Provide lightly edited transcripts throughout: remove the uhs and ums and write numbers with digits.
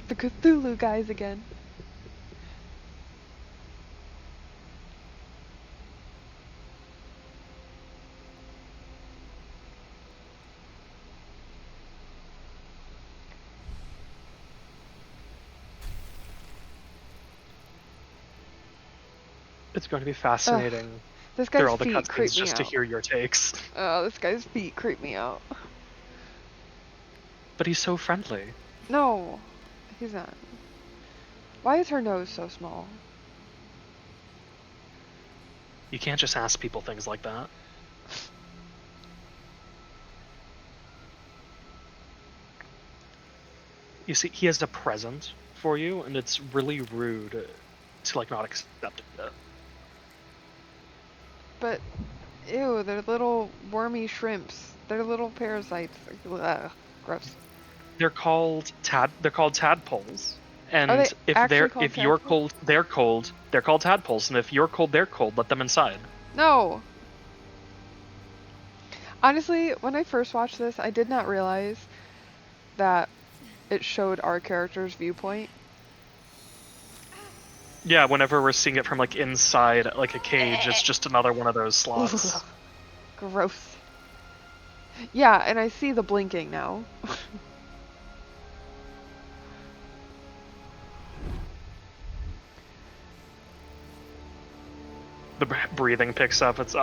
The Cthulhu guys again. It's going to be fascinating This through guy's all the feet creep cutscenes me just to out. hear your takes. Oh, this guy's feet creep me out. But he's so friendly. No, he's not. Why is her nose so small? You can't just ask people things like that. You see, he has a present for you, and it's really rude to, like, not accept it. But, ew, they're little wormy shrimps. They're little parasites. Ugh, gross. They're called tadpoles. Are And they actually called if you're tadpoles? cold, they're cold. They're called tadpoles, and if you're cold, they're cold. Let them inside. No! Honestly, when I first watched this, I did not realize that it showed our character's viewpoint. Yeah, whenever we're seeing it from, like, inside, like, a cage, it's just another one of those slots. Ugh, gross. Yeah, and I see the blinking now. The breathing picks up. It's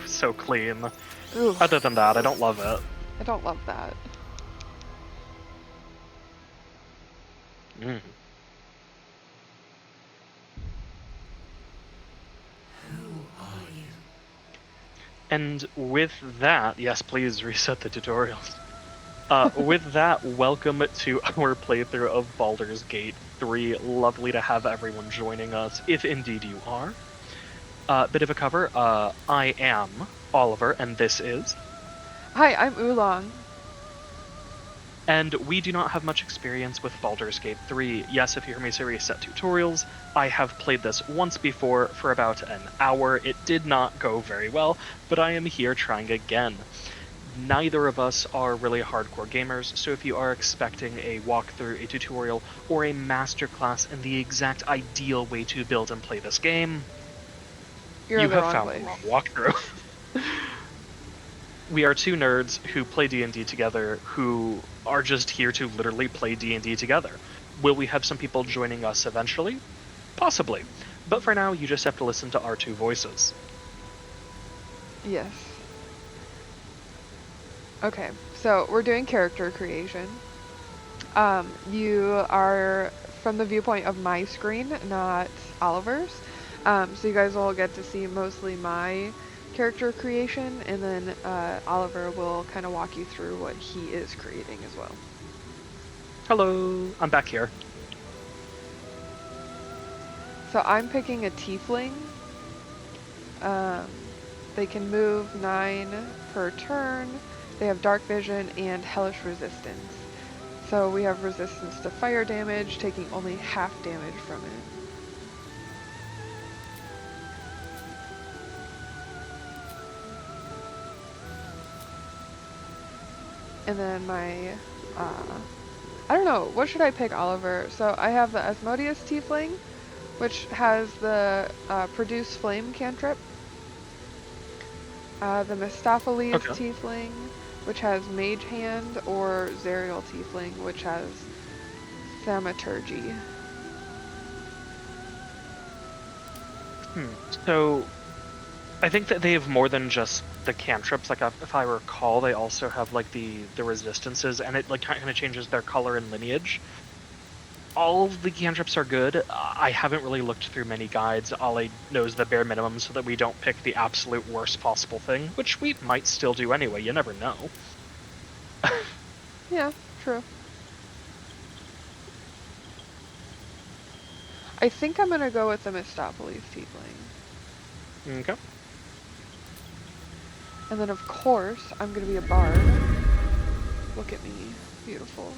so clean. Ugh, Other than that, I don't love it. I don't love that. Mm. And with that, yes, please reset the tutorials. With that, welcome to our playthrough of Baldur's Gate 3. Lovely to have everyone joining us, if indeed you are. Bit of a cover. I am Oliver, and this is... Hi, I'm Oolong. And we do not have much experience with Baldur's Gate 3. Yes, if you hear me say reset tutorials, I have played this once before for about an hour. It did not go very well, but I am here trying again. Neither of us are really hardcore gamers, so if you are expecting a walkthrough, a tutorial, or a masterclass in the exact ideal way to build and play this game, You're you in the have wrong found place. the wrong walkthrough. We are two nerds who play D&D together, who are just here to literally play D&D together. Will we have some people joining us eventually? Possibly. But for now, you just have to listen to our two voices. Yes. Okay, so we're doing character creation. You are from the viewpoint of my screen, not Oliver's. So you guys will get to see mostly my character creation, and then Oliver will kind of walk you through what he is creating as well. Hello, I'm back here. So I'm picking a tiefling. They can move 9 per turn. They have dark vision and hellish resistance. So we have resistance to fire damage, taking only half damage from it. And then my, I don't know, what should I pick, Oliver? So I have the Asmodeus Tiefling, which has the Produce Flame cantrip. The Mistopheles Okay. Tiefling, which has Mage Hand, or Zerial Tiefling, which has Thaumaturgy. So, I think that they have more than just the cantrips. Like, if I recall, they also have, like, the resistances, and it, like, kind of changes their color and lineage. All of the cantrips are good. I haven't really looked through many guides. All I know is the bare minimum so that we don't pick the absolute worst possible thing, which we might still do anyway, you never know. Yeah, true. I think I'm gonna go with the Mistopheles Tiefling. Okay. And then of course, I'm gonna be a bard. Look at me, beautiful.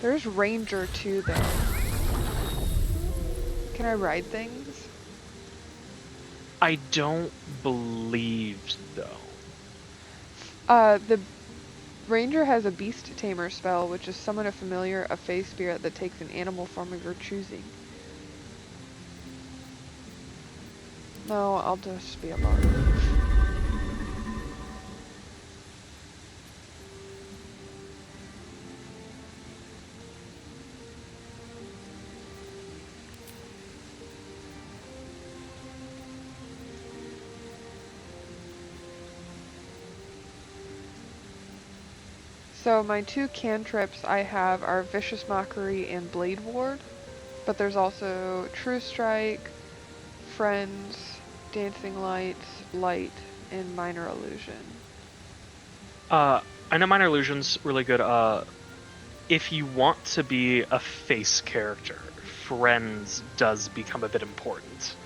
There's Ranger too, though. Can I ride things? I don't believe so. The ranger has a beast tamer spell, which is summon a familiar, a fey spirit that takes an animal form of your choosing. No, I'll just be a bard. So my two cantrips I have are Vicious Mockery and Blade Ward, but there's also True Strike, Friends, Dancing Lights, Light, and Minor Illusion. I know Minor Illusion's really good. If you want to be a face character, Friends does become a bit important.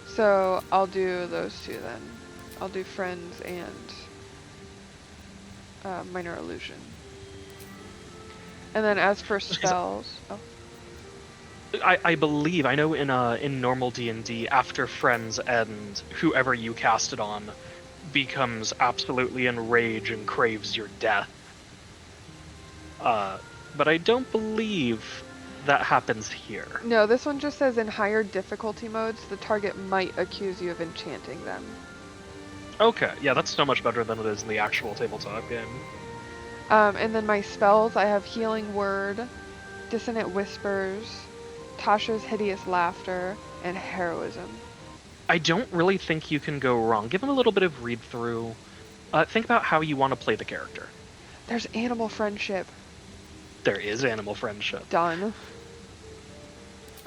So I'll do those two then. I'll do Friends and Minor Illusion. And then as for spells, I believe, I know in normal D&D, after Friends end, whoever you cast it on becomes absolutely enraged and craves your death. But I don't believe that happens here. No, this one just says in higher difficulty modes, the target might accuse you of enchanting them. Okay, yeah, that's so much better than it is in the actual tabletop game. And then my spells, I have Healing Word, Dissonant Whispers, Tasha's Hideous Laughter, and Heroism. I don't really think you can go wrong. Give them a little bit of read through. Think about how you want to play the character. There's Animal Friendship. There is animal friendship. Done.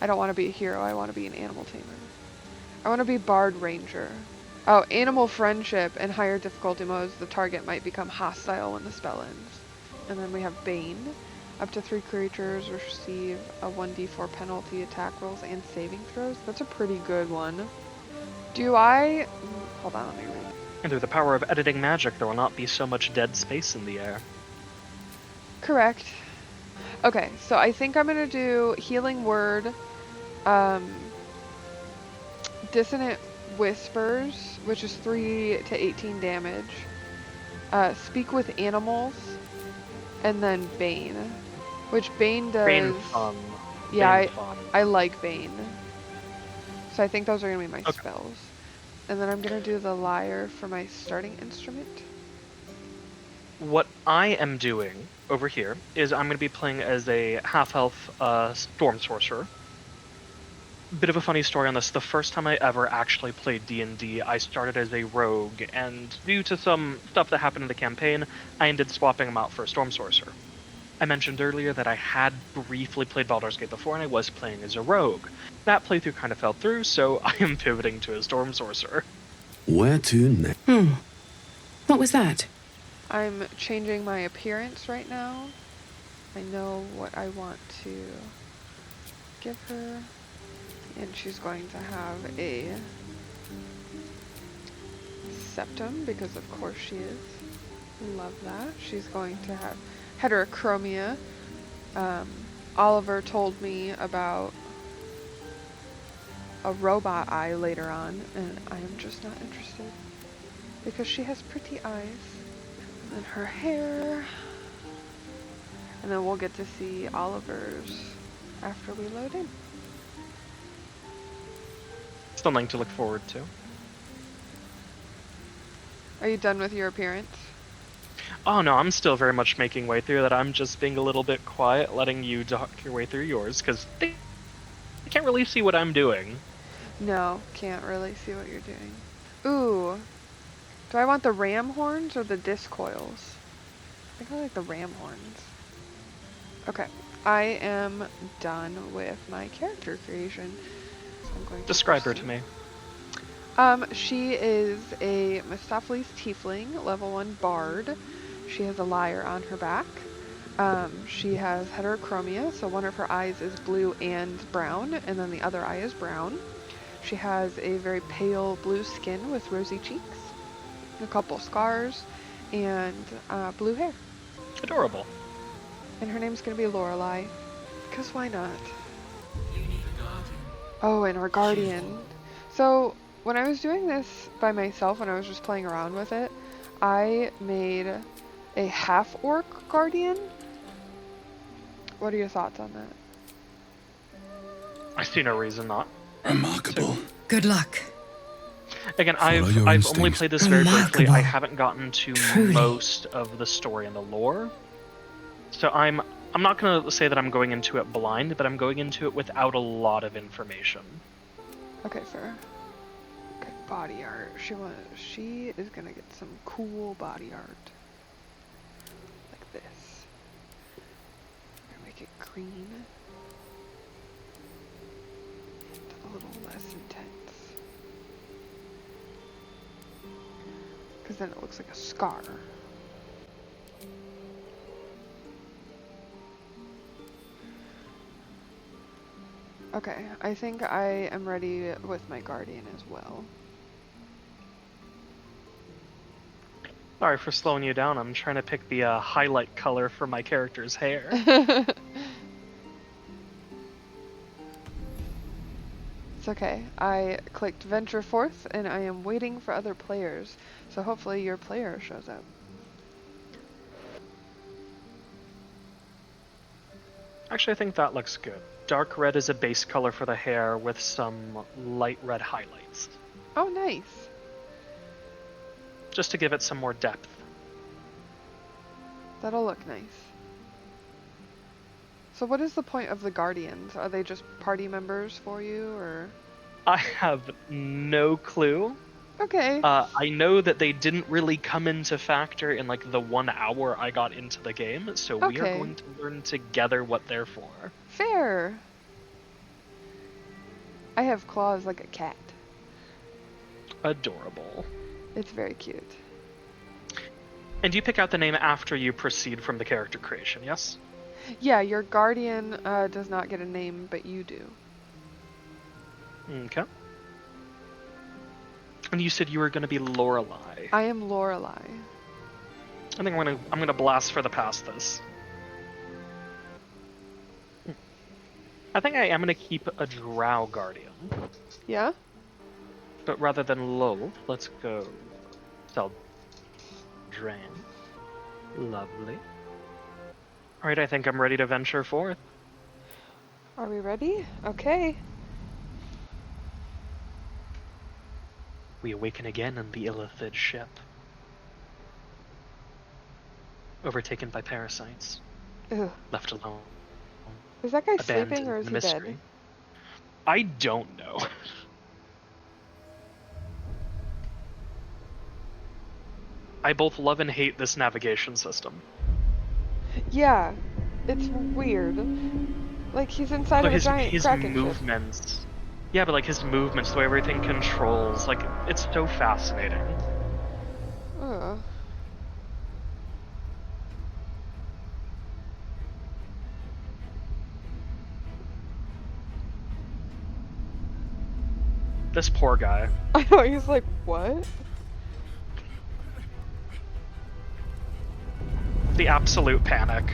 I don't want to be a hero, I want to be an animal tamer. I want to be Bard Ranger. Oh, Animal Friendship and higher difficulty modes, the target might become hostile when the spell ends. And then we have Bane. Up to 3 creatures receive a 1d4 penalty, attack rolls, and saving throws. That's a pretty good one. Do I... Hold on, let me read. And through the power of editing magic, there will not be so much dead space in the air. Correct. Okay, so I think I'm going to do Healing Word, Dissonant Whispers, which is 3 to 18 damage, Speak with Animals, and then Bane, which Bane does... Bane fun. Yeah, Bane fun. I like Bane. So I think those are going to be my Okay. spells. And then I'm going to do the Lyre for my starting instrument. What I am doing over here is I'm going to be playing as a half-elf storm sorcerer. Bit of a funny story on this. The first time I ever actually played D&D, I started as a rogue, and due to some stuff that happened in the campaign, I ended swapping him out for a storm sorcerer. I mentioned earlier that I had briefly played Baldur's Gate before, and I was playing as a rogue. That playthrough kind of fell through, so I am pivoting to a storm sorcerer. Where to next? What was that? I'm changing my appearance right now. I know what I want to give her. And she's going to have a septum, because of course she is. Love that. She's going to have heterochromia. Oliver told me about a robot eye later on, and I am just not interested. Because she has pretty eyes. And then her hair. And then we'll get to see Oliver's after we load in. Something to look forward to. Are you done with your appearance? Oh no, I'm still very much making way through that. I'm just being a little bit quiet, letting you talk your way through yours, because they can't really see what I'm doing. No, can't really see what you're doing. Ooh. Do I want the ram horns or the disc coils? I think I like the ram horns. Okay. I am done with my character creation. So I'm going to Describe her proceed. to me. She is a Mephistophelies tiefling, level 1 bard. She has a lyre on her back. She has heterochromia, so one of her eyes is blue and brown, and then the other eye is brown. She has a very pale blue skin with rosy cheeks, a couple scars, and blue hair. Adorable. And her name's gonna be Lorelei, because why not? Oh, and her guardian. So when I was doing this by myself, when I was just playing around with it, I made a half-orc guardian. What are your thoughts on that? I see no reason not. Remarkable. Good luck. Again, Follow I've your only instincts. played this very briefly. I Remarkable. haven't gotten to Truly. most of the story and the lore. So I'm not gonna say that I'm going into it blind, but I'm going into it without a lot of information. Okay, fair. Okay, body art. She is gonna get some cool body art. Like this. Gonna make it green. A little less intense. Because then it looks like a scar. Okay, I think I am ready with my guardian as well. Sorry for slowing you down. I'm trying to pick the highlight color for my character's hair. It's okay. I clicked venture forth and I am waiting for other players. So hopefully your player shows up. Actually, I think that looks good. Dark red is a base color for the hair with some light red highlights, Oh, nice. just to give it some more depth. That'll look nice. So what is the point of the guardians? Are they just party members for you, or? I have no clue. Okay. I know that they didn't really come into factor in like the 1 hour I got into the game, so we are Okay. going to learn together what they're for. Fair. I have claws like a cat. Adorable. It's very cute. And you pick out the name after you proceed from the character creation, yes? Yeah, your guardian does not get a name, but you do. Okay. And you said you were going to be Lorelei. I am Lorelei. I think I'm gonna blast for the past this. I think I am gonna keep a Drow Guardian, Yeah? but rather than Lol, let's go Dran. Lovely. Alright, I think I'm ready to venture forth. Are we ready? Okay. We awaken again on the Illithid ship. Overtaken by parasites. Ugh. Left alone. Is that guy Abandoned sleeping or in is the he mystery. dead? I don't know. I both love and hate this navigation system. Yeah. It's weird. Like he's inside of a giant his kraken ship. movements. Yeah, but like his movements, the way everything controls, like it's so fascinating. Ugh. This poor guy. I know, he's like, what? The absolute panic.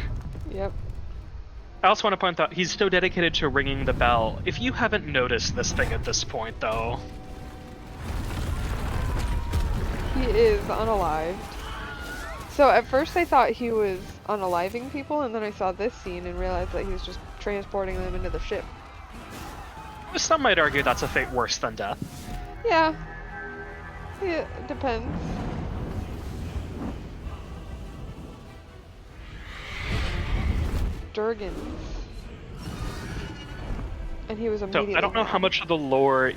Yep. I also want to point out he's so dedicated to ringing the bell. If you haven't noticed this thing at this point, though, He is unalived. So at first I thought he was unaliving people, and then I saw this scene and realized that he was just transporting them into the ship. some might argue that's a fate worse than death. Yeah. Yeah, it depends. Durgans. And he was So immediately I don't know how mad. much of the lore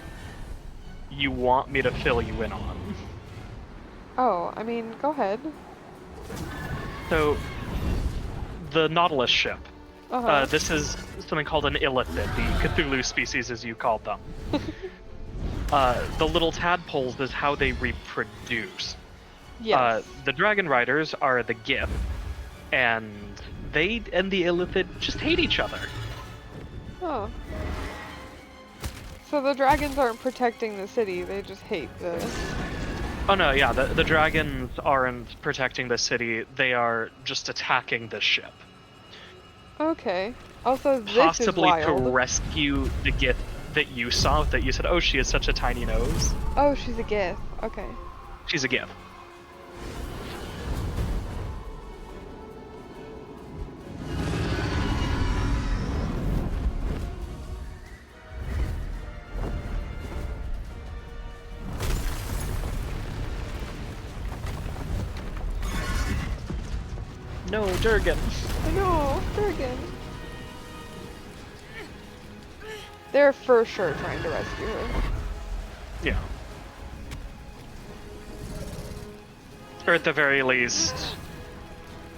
you want me to fill you in on. Oh, I mean, go ahead. So, the Nautilus ship. Uh-huh. This is something called an Illithid, the Cthulhu species as you called them. The little tadpoles is how they reproduce. Yes. The Dragon Riders are the gift, and they and the Illithid just hate each other. Oh. So the dragons aren't protecting the city, they just hate the... Oh no, yeah, the dragons aren't protecting the city, they are just attacking the ship. Okay. Also, this Possibly is wild. to rescue the that you saw that you said, oh, she has such a tiny nose. Oh, she's a gith. Okay. She's a gif. No, Durgan. I know, Durgan. They're for sure trying to rescue her. Yeah. Or at the very least,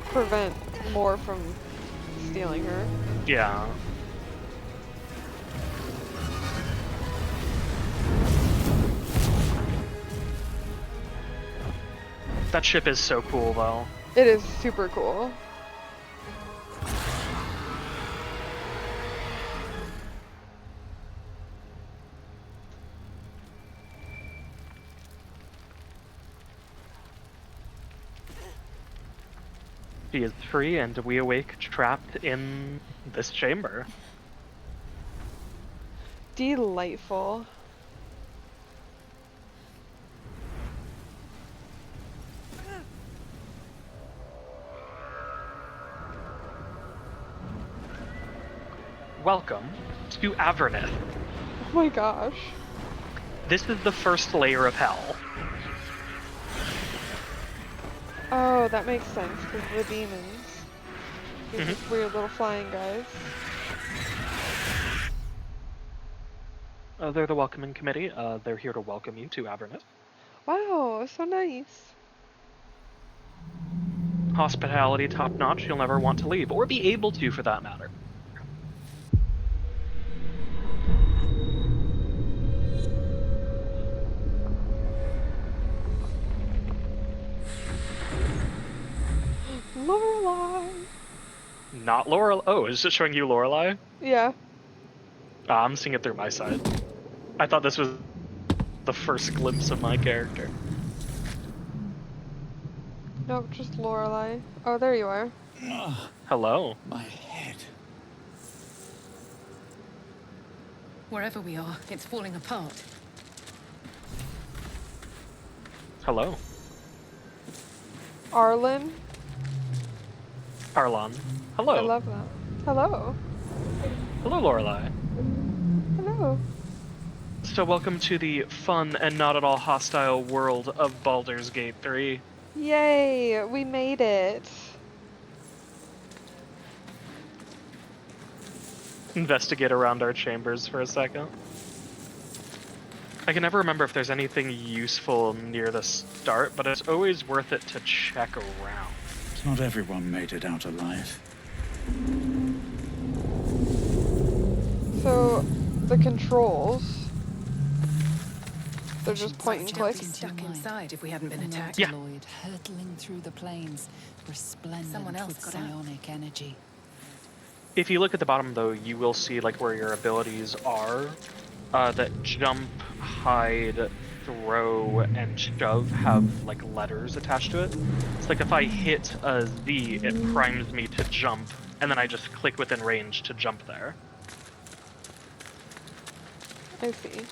Prevent more from stealing her. yeah. That ship is so cool, though. It is super cool. She is free, and we awake trapped in this chamber. Delightful. Welcome to Averneth. Oh my gosh. This is the first layer of hell. Oh, that makes sense, because the demons. These weird little flying guys. They're the welcoming committee. They're here to welcome you to Averneth. Wow, so nice. Hospitality top notch, you'll never want to leave, or be able to for that matter. Lorelai. Not Lorelai. Oh, is it showing you Lorelai? Yeah. I'm seeing it through my side. I thought this was the first glimpse of my character. Nope, just Lorelai. Oh, there you are. Hello. My head. Wherever we are, it's falling apart. Hello. Arlen. Arlon. Hello. I love that. Hello. Hello, Lorelai. Hello. So welcome to the fun and not at all hostile world of Baldur's Gate 3. Yay, we made it. Investigate around our chambers for a second. I can never remember if there's anything useful near the start, but it's always worth it to check around. Not everyone made it out alive. So, the controls. They're just point and click. Stuck inside if we hadn't been attacked. Yeah. Lloyd hurtling through the plains, resplendent Someone else with got out. psionic energy. If you look at the bottom, though, you will see like where your abilities are. That jump, hide, throw, and shove have like letters attached to it. It's like if I hit a Z, it primes me to jump, and then I just click within range to jump there. I see.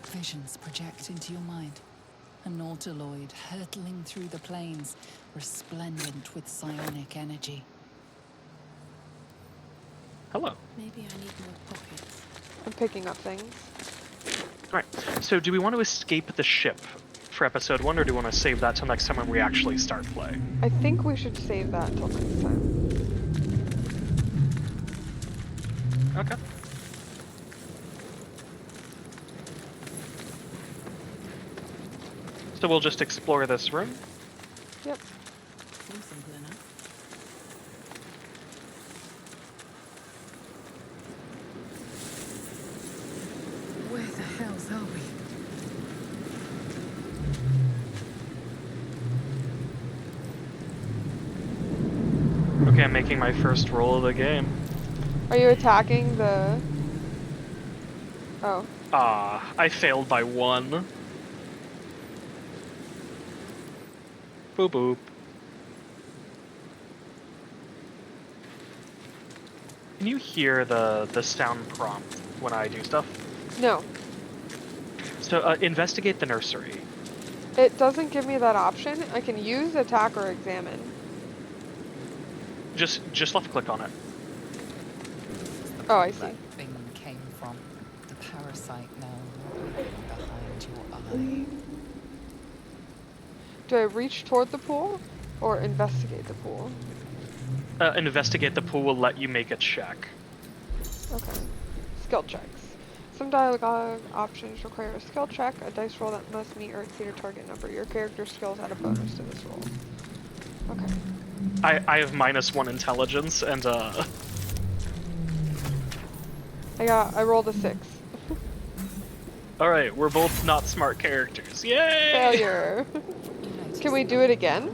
Visions project into your mind. A nautiloid hurtling through the plains, resplendent with psionic energy. Hello. Maybe I need more pockets. I'm picking up things. Alright, so do we want to escape the ship for episode 1, or do we want to save that till next time when we actually start play? I think we should save that until next time. Okay. So we'll just explore this room. Yep. Seems simple enough. Where the hells are we? Okay, I'm making my first roll of the game. Are you attacking the... Oh. Ah, I failed by 1. Boop boop. Can you hear the sound prompt when I do stuff? No, So investigate the nursery. it doesn't give me that option. I can use attack or examine. Just left click on it. Oh, I see. That thing came from. The parasite now wriggling behind your eye. Do I reach toward the pool or investigate the pool? Investigate the pool will let you make a check. Okay. Skill checks. Some dialogue options require a skill check, a dice roll that must meet or exceed a target number. Your character's skills add a bonus to this roll. Okay. I have -1 intelligence and I rolled a 6. all right, we're both not smart characters. Yay! Failure. Can we do it again?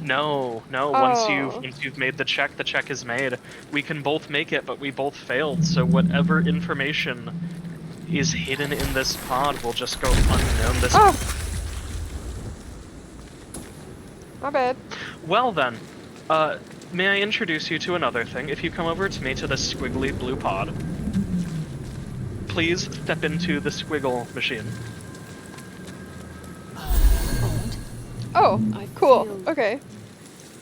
No. Oh. Once you've made the check is made. We can both make it, but we both failed. So whatever information is hidden in this pod will just go unknown. Oh! My bad. Well then, may I introduce you to another thing? If you come over to me to the squiggly blue pod, please step into the squiggle machine. Oh, cool. Okay.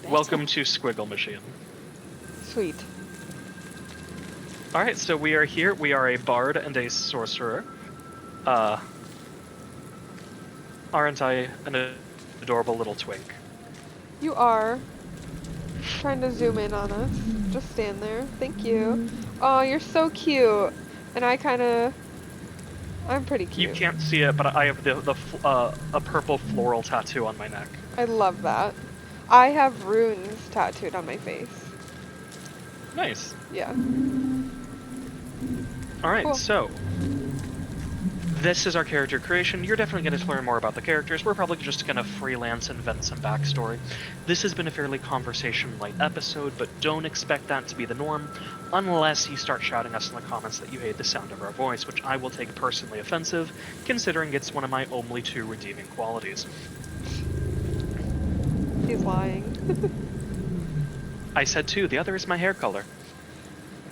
Welcome to Squiggle Machine. Sweet. Alright, so we are here. We are a bard and a sorcerer. Aren't I an adorable little twink? You are. Trying to zoom in on us. Just stand there. Thank you. Oh, you're so cute. And I'm pretty cute. You can't see it, but I have a purple floral tattoo on my neck. I love that. I have runes tattooed on my face. Nice. Yeah. Alright, Cool. so this is our character creation. You're definitely going to learn more about the characters. We're probably just going to freelance invent some backstory. This has been a fairly conversation-light episode, but don't expect that to be the norm unless you start shouting us in the comments that you hate the sound of our voice, which I will take personally offensive, considering it's one of my only 2 redeeming qualities. He's lying. I said 2, the other is my hair color.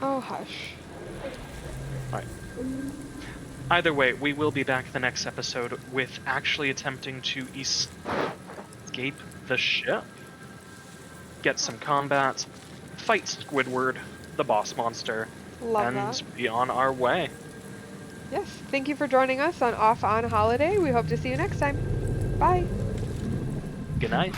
Oh, hush. Alright. Either way, we will be back the next episode with actually attempting to escape the ship, get some combat, fight Squidward, the boss monster, Love and that. be on our way. Yes. Thank you for joining us on Off on Holiday. We hope to see you next time. Bye. Good night.